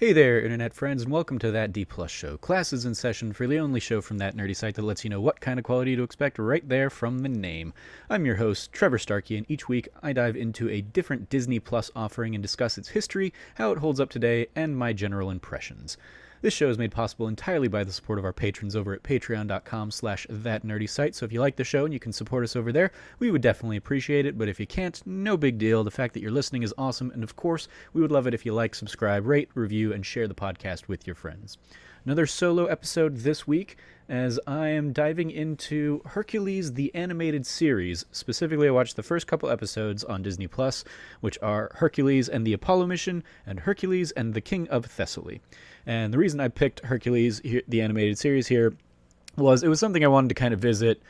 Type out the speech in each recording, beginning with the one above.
Hey there, internet friends, and welcome to That D Plus Show. Class is in session for the only show from that nerdy site that lets you know what kind of quality to expect right there from the name. I'm your host, Trevor Starkey, and each week I dive into a different Disney Plus offering and discuss its history, how it holds up today, and my general impressions. This show is made possible entirely by the support of our patrons over at patreon.com/thatnerdysite, so if you like the show and you can support us over there, we would definitely appreciate it, but if you can't, no big deal. The fact that you're listening is awesome, and of course, we would love it if you like, subscribe, rate, review, and share the podcast with your friends. Another solo episode this week as I am diving into Hercules the Animated Series. Specifically, I watched the first couple episodes on Disney Plus, which are Hercules and the Apollo Mission and Hercules and the King of Thessaly. And the reason I picked Hercules, the animated series here, was it was something I wanted to kind of visit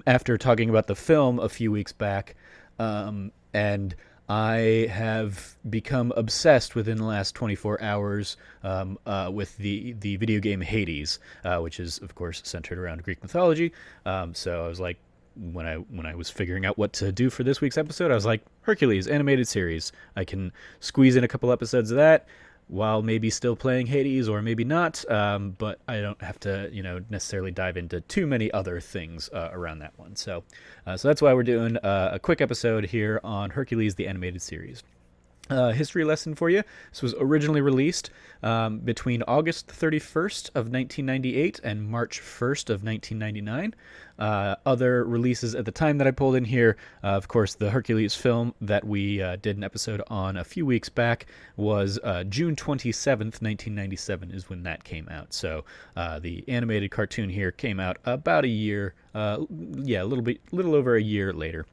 after talking about the film a few weeks back. And I have become obsessed within the last 24 hours with the video game Hades, which is, of course, centered around Greek mythology. So I was like, when I was figuring out what to do for this week's episode, I was like, Hercules, animated series. I can squeeze in a couple episodes of that while maybe still playing Hades or maybe not, but I don't have to, necessarily dive into too many other things around that one. So that's why we're doing a quick episode here on Hercules, the animated series. History lesson for you. This was originally released between August 31st of 1998 and March 1st of 1999. Other releases at the time that I pulled in here, of course, the Hercules film that we did an episode on a few weeks back was June 27th, 1997 is when that came out. So the animated cartoon here came out about a year, a little over a year later.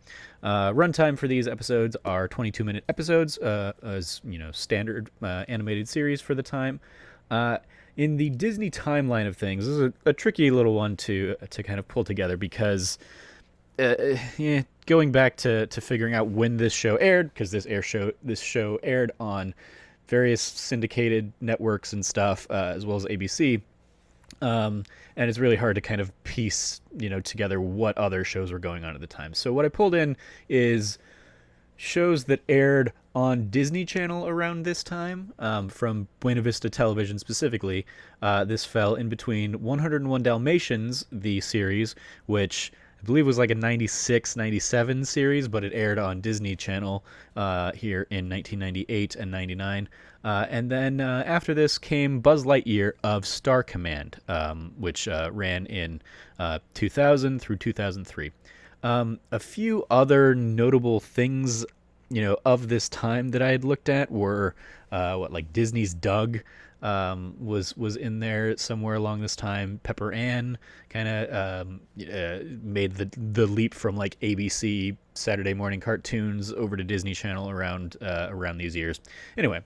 Runtime for these episodes are 22-minute episodes, as standard animated series for the time. In the Disney timeline of things, this is a tricky little one to kind of pull together because going back to figuring out when this show aired, because this show aired on various syndicated networks and stuff, as well as ABC. And it's really hard to kind of piece, together what other shows were going on at the time. So what I pulled in is shows that aired on Disney Channel around this time, from Buena Vista Television specifically. This fell in between 101 Dalmatians, the series, which I believe was like a 96, 97 series, but it aired on Disney Channel here in 1998 and 99. And then after this came Buzz Lightyear of Star Command, which ran in 2000 through 2003. A few other notable things, of this time that I had looked at were like Disney's Doug was in there somewhere along this time. Pepper Ann kind of made the leap from like ABC Saturday morning cartoons over to Disney Channel around these years. Anyway,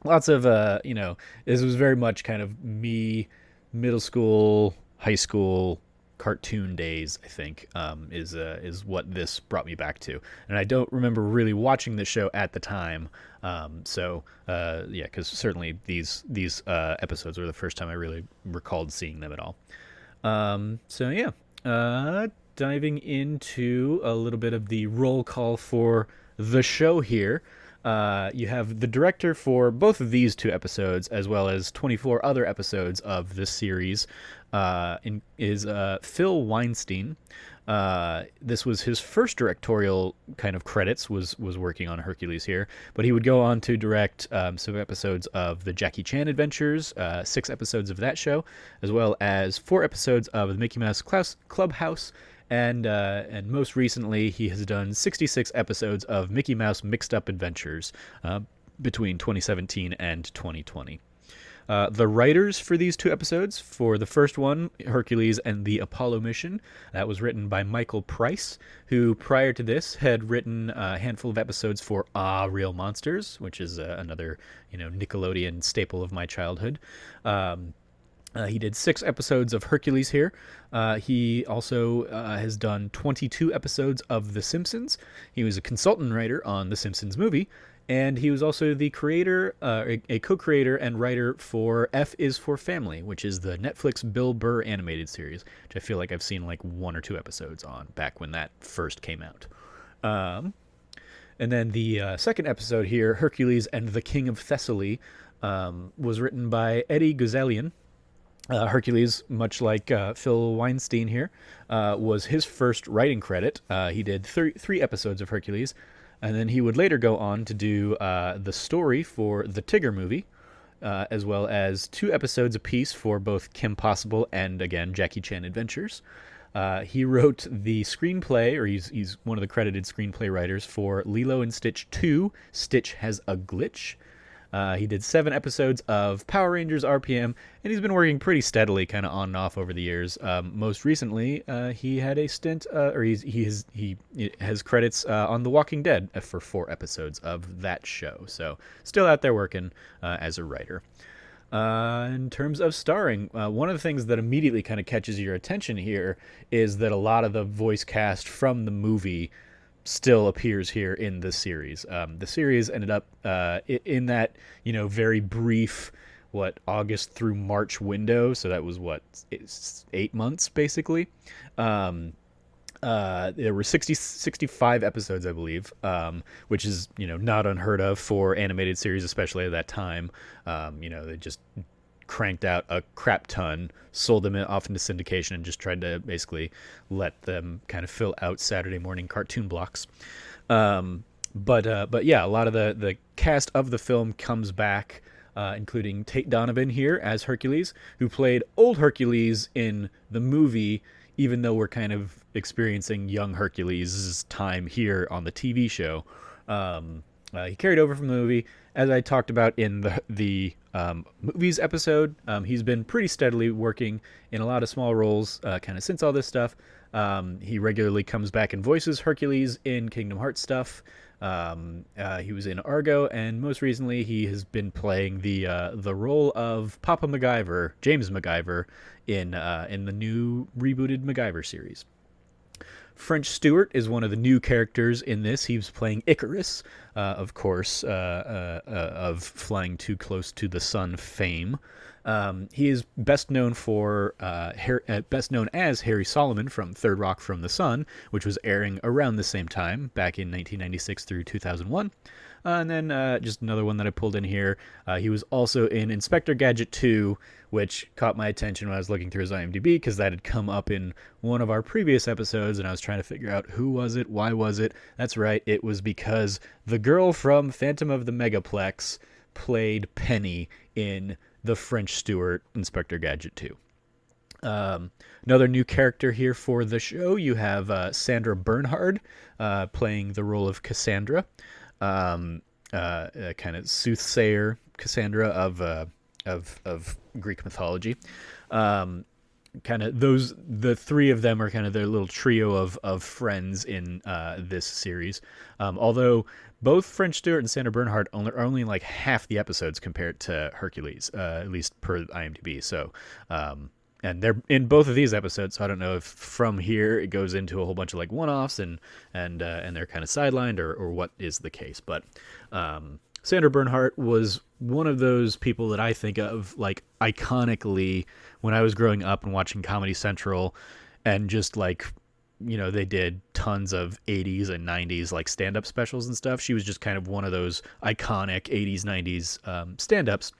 lots of this was very much kind of me, middle school, high school cartoon days, I think, is what this brought me back to. And I don't remember really watching the show at the time. Because certainly these episodes were the first time I really recalled seeing them at all. Diving into a little bit of the roll call for the show here. You have the director for both of these two episodes, as well as 24 other episodes of this series, is Phil Weinstein. This was his first directorial kind of credits, was working on Hercules here, but he would go on to direct some episodes of the Jackie Chan Adventures, 6 episodes of that show, as well as 4 episodes of the Mickey Mouse Clubhouse, and most recently he has done 66 episodes of Mickey Mouse Mixed Up Adventures between 2017 and 2020. The writers for these 2 episodes, for the first one, Hercules and the Apollo Mission, that was written by Michael Price, who prior to this had written a handful of episodes for Real Monsters, which is another Nickelodeon staple of my childhood. He did 6 episodes of Hercules here. He also has done 22 episodes of The Simpsons. He was a consultant writer on The Simpsons movie, and he was also the creator, a co-creator and writer for F is for Family, which is the Netflix Bill Burr animated series, which I feel like I've seen like 1 or 2 episodes on back when that first came out. And then the second episode here, Hercules and the King of Thessaly, Was written by Eddie Guzelian. Hercules, much like Phil Weinstein here, was his first writing credit. He did three episodes of Hercules, and then he would later go on to do the story for the Tigger movie, as well as 2 episodes apiece for both Kim Possible and, again, Jackie Chan Adventures. He wrote the screenplay, or he's one of the credited screenplay writers for Lilo and Stitch 2, Stitch Has a Glitch. He did 7 episodes of Power Rangers RPM, and he's been working pretty steadily, kind of on and off over the years. Most recently, he had a stint, or he has credits on The Walking Dead for 4 episodes of that show. So still out there working as a writer. In terms of starring, one of the things that immediately kind of catches your attention here is that a lot of the voice cast from the movie still appears here in the series. The series ended up in that, very brief, August through March window. So that was 8 months basically. There were 65 episodes, I believe, which is, not unheard of for animated series, especially at that time. They just cranked out a crap ton, sold them off into syndication, and just tried to basically let them kind of fill out Saturday morning cartoon blocks. But yeah, a lot of the cast of the film comes back, including Tate Donovan here as Hercules, who played old Hercules in the movie, even though we're kind of experiencing young Hercules' time here on the TV show. He carried over from the movie. As I talked about in the movies episode, he's been pretty steadily working in a lot of small roles kind of since all this stuff. He regularly comes back and voices Hercules in Kingdom Hearts stuff. He was in Argo, and most recently he has been playing the role of Papa MacGyver, James MacGyver, in the new rebooted MacGyver series. French Stewart is one of the new characters in this. He was playing Icarus, of course, of Flying Too Close to the Sun fame. He is best known as Harry Solomon from Third Rock from the Sun, which was airing around the same time, back in 1996 through 2001. And then just another one that I pulled in here. He was also in Inspector Gadget 2, which caught my attention when I was looking through his IMDb, because that had come up in one of our previous episodes, and I was trying to figure out who was it, why was it. That's right, it was because the girl from Phantom of the Megaplex played Penny in the French Stewart Inspector Gadget 2. Another new character here for the show, you have Sandra Bernhard playing the role of Cassandra. Kind of soothsayer Cassandra of Greek mythology. Kind of the 3 of them are kind of their little trio of friends in this series. Although both French Stewart and Sandra Bernhard are only like half the episodes compared to Hercules, at least per IMDb. So, and they're in both of these episodes, so I don't know if from here it goes into a whole bunch of like one-offs and they're kind of sidelined or what is the case. But Sandra Bernhard was one of those people that I think of like iconically when I was growing up and watching Comedy Central, and just like, they did tons of 80s and 90s like stand-up specials and stuff. She was just kind of one of those iconic 80s, 90s stand-ups.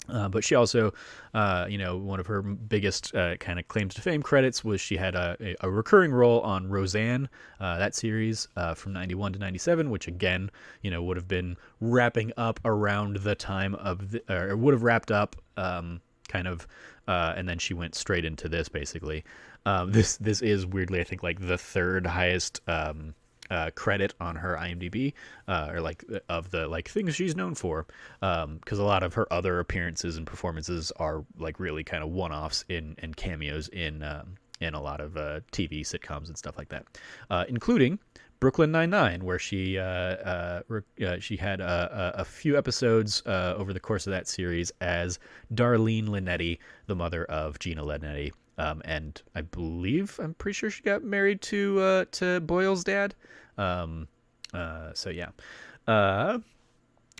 But she also, one of her biggest kind of claims to fame credits was she had a recurring role on Roseanne, that series from 91 to 97, which again, would have been wrapping up around the time of, or would have wrapped up kind of, and then she went straight into this basically. This is weirdly, I think, like the 3rd highest credit on her IMDb, or like of the like things she's known for, because a lot of her other appearances and performances are like really kind of one-offs and cameos in a lot of TV sitcoms and stuff like that, including Brooklyn Nine-Nine, where she had a few episodes over the course of that series as Darlene Linetti, the mother of Gina Linetti. And I'm pretty sure she got married to Boyle's dad. So yeah.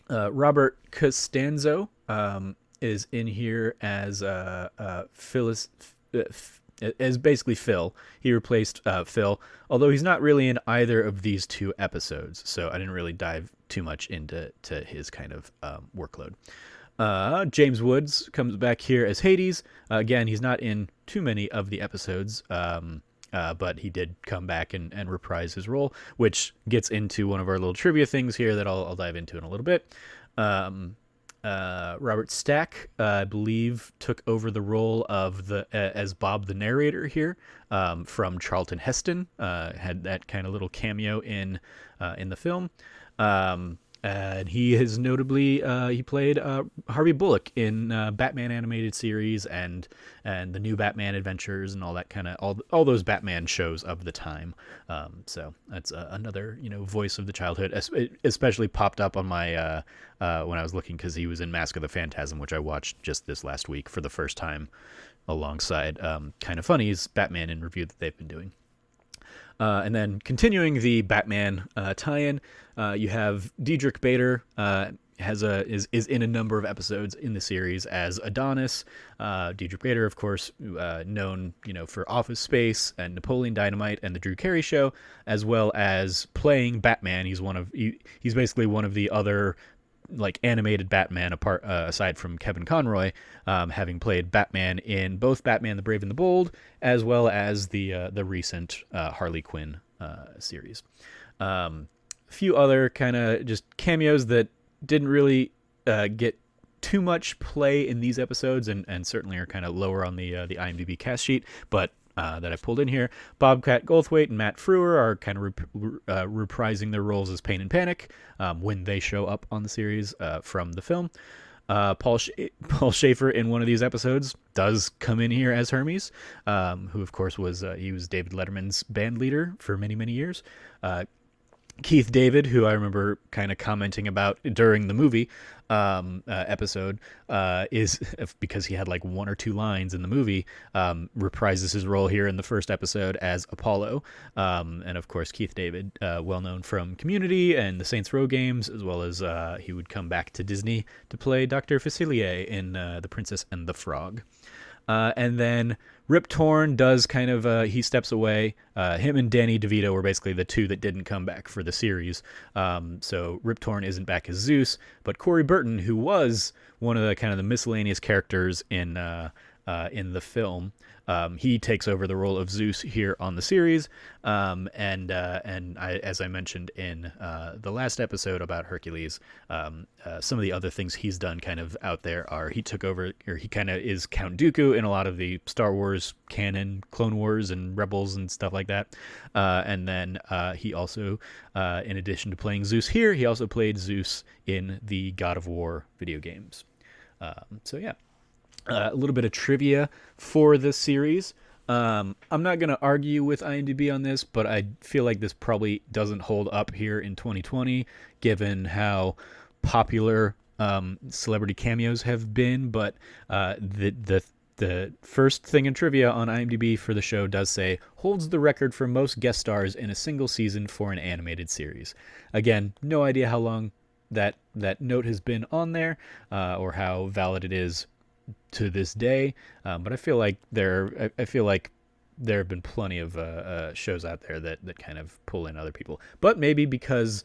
Robert Costanzo is in here as Phyllis, as basically Phil. He replaced Phil, although he's not really in either of these 2 episodes, so I didn't really dive too much into his kind of workload. James Woods comes back here as Hades. Again, he's not in too many of the episodes, but he did come back and reprise his role, which gets into one of our little trivia things here that I'll dive into in a little bit. Robert Stack, I believe, took over the role of as Bob the narrator here, from Charlton Heston. Had that kind of little cameo in the film. And he has notably he played Harvey Bullock in Batman animated series and the new Batman Adventures and all that kind of all those Batman shows of the time. So that's another voice of the childhood, especially popped up on my when I was looking because he was in Mask of the Phantasm, which I watched just this last week for the first time alongside Kind of Funny's Batman in Review that they've been doing. And then continuing the Batman tie-in, you have Diedrich Bader is in a number of episodes in the series as Adonis. Diedrich Bader, of course, known for Office Space and Napoleon Dynamite and the Drew Carey Show, as well as playing Batman. He's basically one of the other animated Batman aside from Kevin Conroy, having played Batman in both Batman the Brave and the Bold as well as the recent Harley Quinn series. A few other kind of just cameos that didn't really get too much play in these episodes and certainly are kind of lower on the IMDb cast sheet, but that I pulled in here. Bobcat Goldthwait and Matt Frewer are kind of reprising their roles as Pain and Panic when they show up on the series from the film. Paul Schaefer in one of these episodes does come in here as Hermes, who of course was David Letterman's band leader for many, many years. Keith David, who I remember kind of commenting about during the movie episode, is because he had one or two lines in the movie, reprises his role here in the first episode as Apollo. And of course, Keith David, well known from Community and the Saints Row games, as well as he would come back to Disney to play Dr. Facilier in The Princess and the Frog. And then Rip Torn does kind of, he steps away. Him and Danny DeVito were basically the two that didn't come back for the series. So Rip Torn isn't back as Zeus, but Corey Burton, who was one of the kind of the miscellaneous characters in the film, he takes over the role of Zeus here on the series. And as I mentioned in the last episode about Hercules, some of the other things he's done kind of out there are he took over, or he kind of is Count Dooku in a lot of the Star Wars canon, Clone Wars and Rebels and stuff like that. And then he also, in addition to playing Zeus here, he also played Zeus in the God of War video games. So yeah. A little bit of trivia for this series. I'm not going to argue with IMDb on this, but I feel like this probably doesn't hold up here in 2020, given how popular celebrity cameos have been. But the first thing in trivia on IMDb for the show does say, holds the record for most guest stars in a single season for an animated series. Again, no idea how long that note has been on there or how valid it is to this day, but I feel like there have been plenty of shows out there that kind of pull in other people. But maybe because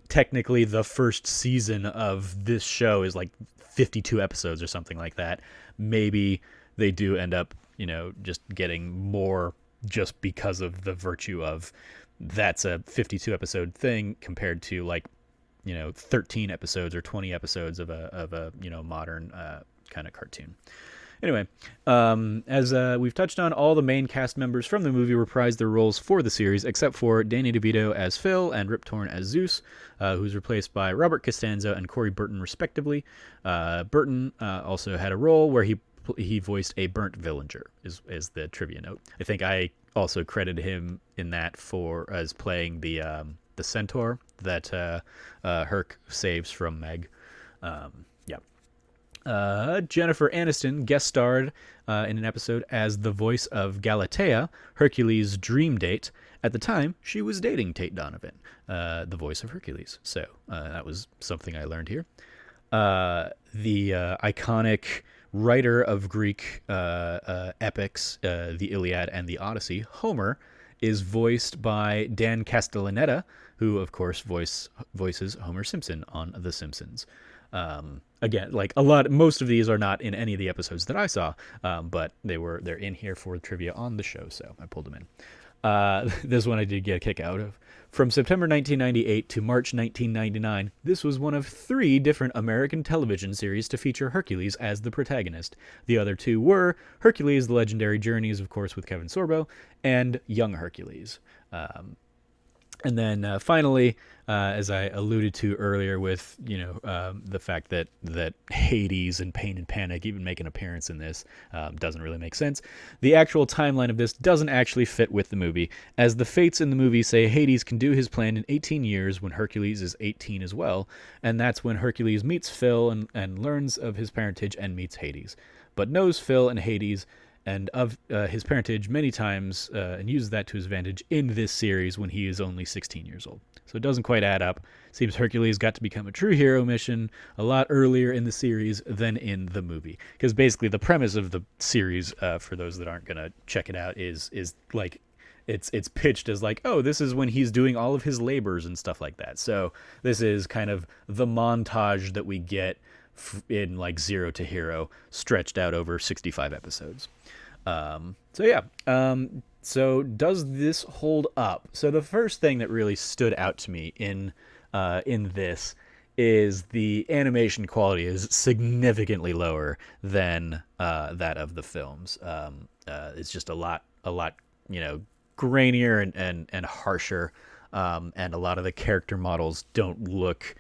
technically the first season of this show is 52 episodes or something like that. Maybe they do end up just getting more just because of the virtue of that's a 52 episode thing compared to 13 episodes or 20 episodes of a modern kind of cartoon. Anyway, as we've touched on, all the main cast members from the movie reprised their roles for the series, except for Danny DeVito as Phil and Rip Torn as Zeus, who's replaced by Robert Costanzo and Corey Burton, respectively. Burton also had a role where he voiced a burnt villager, is the trivia note. I think I also credited him in that as playing the centaur that Herc saves from Meg. Jennifer Aniston guest starred in an episode as the voice of Galatea, Hercules' dream date. At the time, she was dating Tate Donovan, the voice of Hercules. So that was something I learned here. The iconic writer of Greek epics, the Iliad and the Odyssey, Homer, is voiced by Dan Castellaneta, who of course voices Homer Simpson on The Simpsons. Again, like most of these are not in any of the episodes that I saw, but they're in here for trivia on the show, so I pulled them in. This one I did get a kick out of. From September 1998 to March 1999, this was one of 3 different American television series to feature Hercules as the protagonist. The other 2 were Hercules: The Legendary Journeys, of course, with Kevin Sorbo, and Young Hercules. And then finally, as I alluded to earlier with, the fact that Hades and Pain and Panic even make an appearance in this doesn't really make sense. The actual timeline of this doesn't actually fit with the movie, as the fates in the movie say Hades can do his plan in 18 years when Hercules is 18 as well, and that's when Hercules meets Phil and learns of his parentage and meets Hades, but knows Phil and Hades and of his parentage many times, and uses that to his advantage in this series when he is only 16 years old. So it doesn't quite add up. Seems Hercules got to become a true hero mission a lot earlier in the series than in the movie. Because basically the premise of the series, for those that aren't going to check it out, is like it's pitched as like, oh, this is when he's doing all of his labors and stuff like that. So this is kind of the montage that we get in like Zero to Hero, stretched out over 65 episodes. So does this hold up? So the first thing that really stood out to me in this is the animation quality is significantly lower than that of the films. It's just a lot grainier and harsher, and a lot of the character models don't look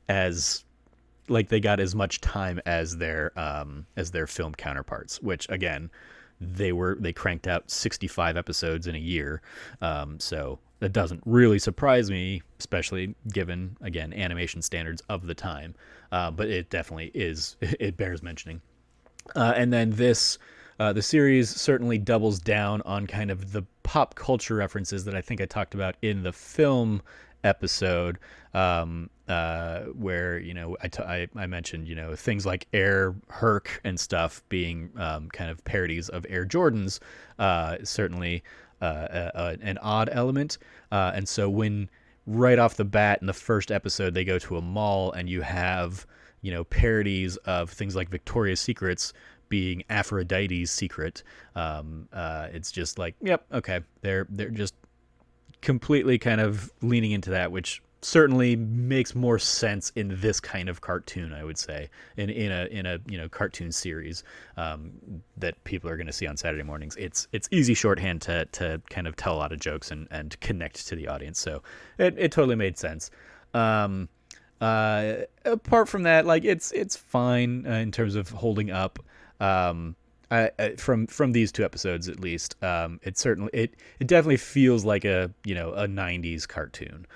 as like they got as much time as their film counterparts, which again, they cranked out 65 episodes in a year. So that doesn't really surprise me, especially given, again, animation standards of the time. But it definitely it bears mentioning. And then the series certainly doubles down on kind of the pop culture references that I think I talked about in the film episode, where I mentioned things like Air Herc and stuff being kind of parodies of Air Jordans, certainly an odd element, and so when right off the bat in the first episode they go to a mall and you have parodies of things like Victoria's Secrets being Aphrodite's secret, it's just like, yep, okay, they're just completely kind of leaning into that, which certainly makes more sense in this kind of cartoon, I would say, in a cartoon series that people are going to see on Saturday mornings. It's easy shorthand to kind of tell a lot of jokes and connect to the audience, so it totally made sense. Apart from that, like it's fine in terms of holding up. From these 2 episodes at least, it definitely feels like a 90s cartoon.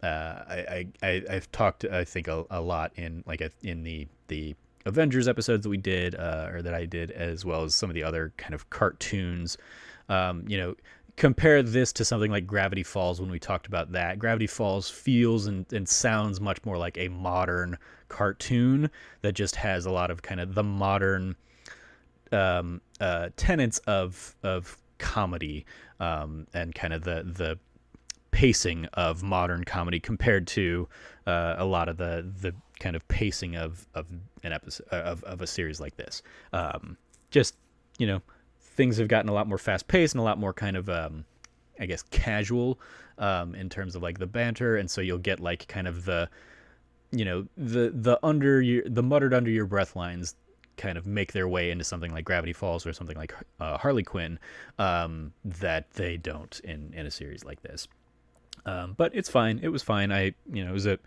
I've talked, I think, a lot in the Avengers episodes that we did, or that I did, as well as some of the other kind of cartoons. Compare this to something like Gravity Falls. When we talked about that, Gravity Falls feels and sounds much more like a modern cartoon that just has a lot of kind of the modern tenets of comedy, and kind of the pacing of modern comedy compared to a lot of the kind of pacing of an episode of a series like this. Things have gotten a lot more fast paced and a lot more kind of I guess casual in terms of like the banter, and so you'll get like kind of the muttered under your breath lines kind of make their way into something like Gravity Falls or something like Harley Quinn, that they don't in a series like this. But it's fine. It was fine. It was a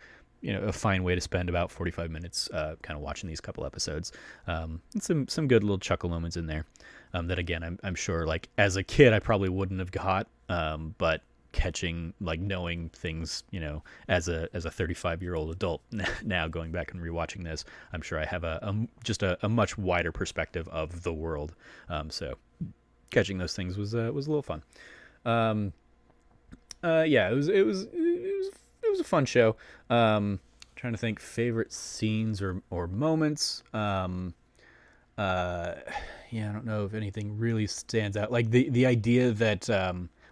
fine way to spend about 45 minutes kind of watching these couple episodes. And some good little chuckle moments in there, that again, I'm sure like as a kid I probably wouldn't have got, but catching, like knowing things, as a 35-year-old adult now, going back and rewatching this, I'm sure I have a much wider perspective of the world. So catching those things was a little fun. It was a fun show. Trying to think favorite scenes or moments. I don't know if anything really stands out. Like the idea that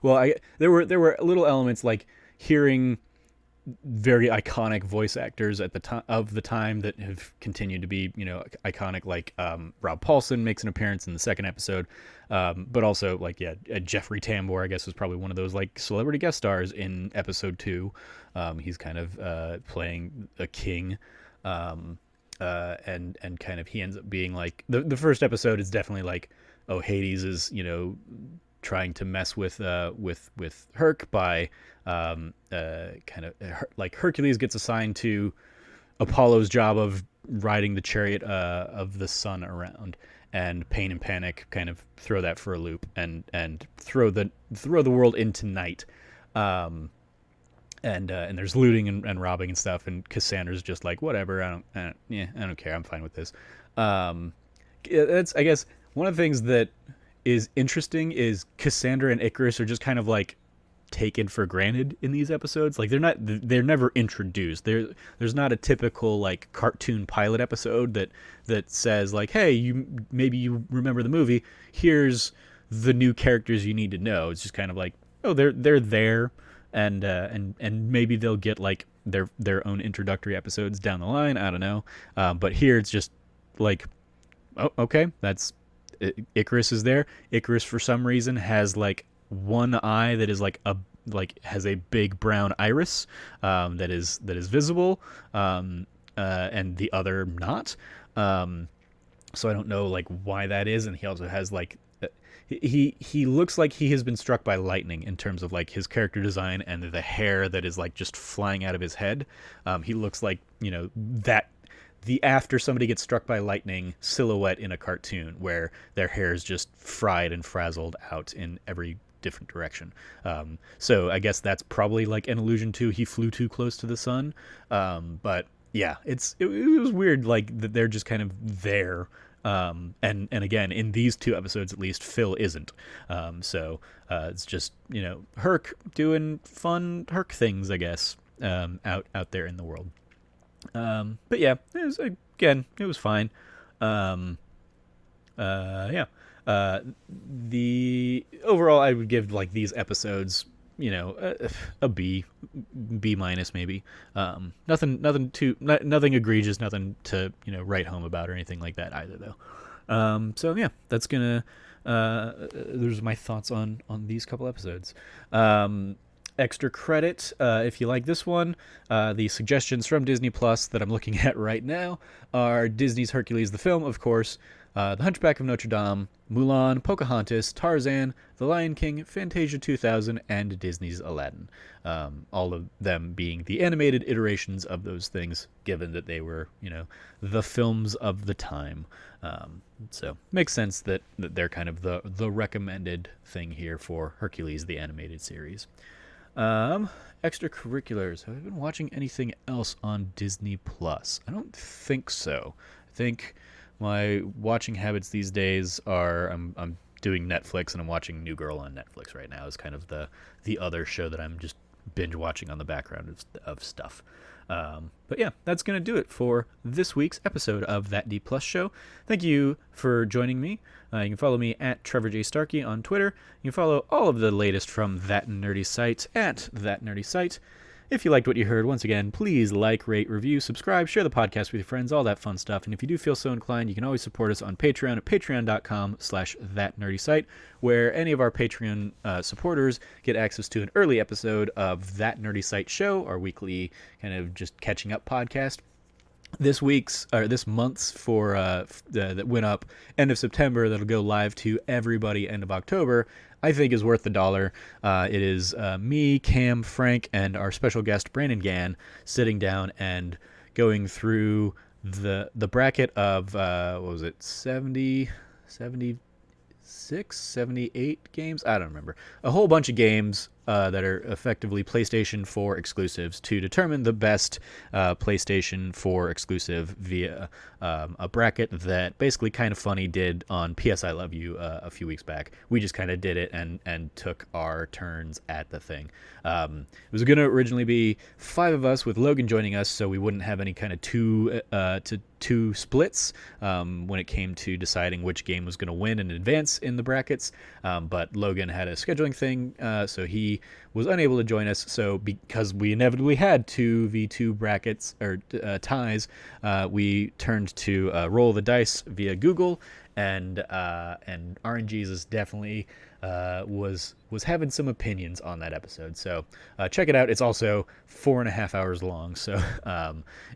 there were little elements like hearing very iconic voice actors at the time of the time that have continued to be, iconic. Like Rob Paulson makes an appearance in the second episode, but also like Jeffrey Tambor, I guess, was probably one of those like celebrity guest stars in episode 2. He's kind of playing a king, and kind of he ends up being like the first episode is definitely like, oh, Hades is trying to mess with Herc by like Hercules gets assigned to Apollo's job of riding the chariot of the sun around, and Pain and Panic kind of throw that for a loop and throw the world into night. And there's looting and robbing and stuff, and Cassandra's just like, whatever, I don't care, I'm fine with this. That's, I guess, one of the things that is interesting is Cassandra and Icarus are just kind of like taken for granted in these episodes. Like they're never introduced. There's not a typical like cartoon pilot episode that says like, hey, maybe you remember the movie, here's the new characters you need to know. It's just kind of like, oh, they're there, and maybe they'll get like their own introductory episodes down the line, I don't know. But here it's just like, oh, okay, that's Icarus is there. Icarus for some reason has like one eye that is like has a big brown iris that is visible, and the other not. So I don't know like why that is, and he also has like he looks like he has been struck by lightning in terms of like his character design and the hair that is like just flying out of his head. He looks like that the after somebody gets struck by lightning silhouette in a cartoon where their hair is just fried and frazzled out in every different direction. So I guess that's probably like an allusion to he flew too close to the sun. But yeah, it was weird like that they're just kind of there. And again, in these 2 episodes at least, Phil isn't. So it's just, Herc doing fun Herc things, I guess, out there in the world. But yeah, it was fine. Yeah. The overall, I would give like these episodes, a B minus maybe. Nothing egregious, nothing to write home about or anything like that either though. So yeah, that's gonna. There's my thoughts on these couple episodes. Extra credit, if you like this one, the suggestions from Disney Plus that I'm looking at right now are Disney's Hercules the film, of course, The Hunchback of Notre Dame, Mulan, Pocahontas, Tarzan, The Lion King, Fantasia 2000, and Disney's Aladdin. All of them being the animated iterations of those things, given that they were, the films of the time. So makes sense that they're kind of the recommended thing here for Hercules, the animated series. Extracurriculars. Have I been watching anything else on Disney Plus? I don't think so. I think my watching habits these days are I'm doing Netflix, and I'm watching New Girl on Netflix right now. Is kind of the other show that I'm just binge watching on the background of stuff. But yeah, that's going to do it for this week's episode of That D Plus Show. Thank you for joining me. You can follow me at Trevor J. Starkey on Twitter. You can follow all of the latest from That Nerdy Site at That Nerdy Site. If you liked what you heard, once again, please like, rate, review, subscribe, share the podcast with your friends, all that fun stuff. And if you do feel so inclined, you can always support us on Patreon at patreon.com/thatnerdysite, where any of our Patreon supporters get access to an early episode of That Nerdy Site Show, our weekly kind of just catching up podcast. This month's that went up end of September, that'll go live to everybody end of October, I think is worth the $1. It is me, Cam, Frank, and our special guest Brandon Gann sitting down and going through the bracket of what was it, 76, 78 games? I don't remember. A whole bunch of games that are effectively PlayStation 4 exclusives to determine the best PlayStation 4 exclusive via a bracket that basically Kind of Funny did on PS I Love You a few weeks back. We just kind of did it and took our turns at the thing. It was going to originally be 5 of us with Logan joining us, so we wouldn't have any kind of two splits when it came to deciding which game was going to win in advance in the brackets. But Logan had a scheduling thing, so he he was unable to join us. So because we inevitably had 2v2 brackets or ties, we turned to roll the dice via Google, and RNGesus definitely was having some opinions on that episode. So check it out. It's also 4.5 hours long, so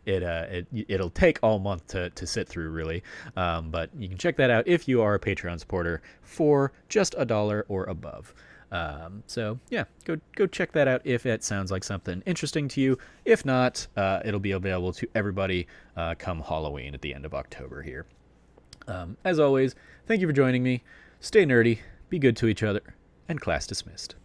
it'll take all month to sit through, really. But you can check that out if you are a Patreon supporter for just $1 or above. So yeah, go check that out if it sounds like something interesting to you. If not, it'll be available to everybody come Halloween at the end of October here. As always, thank you for joining me. Stay nerdy, be good to each other, and class dismissed.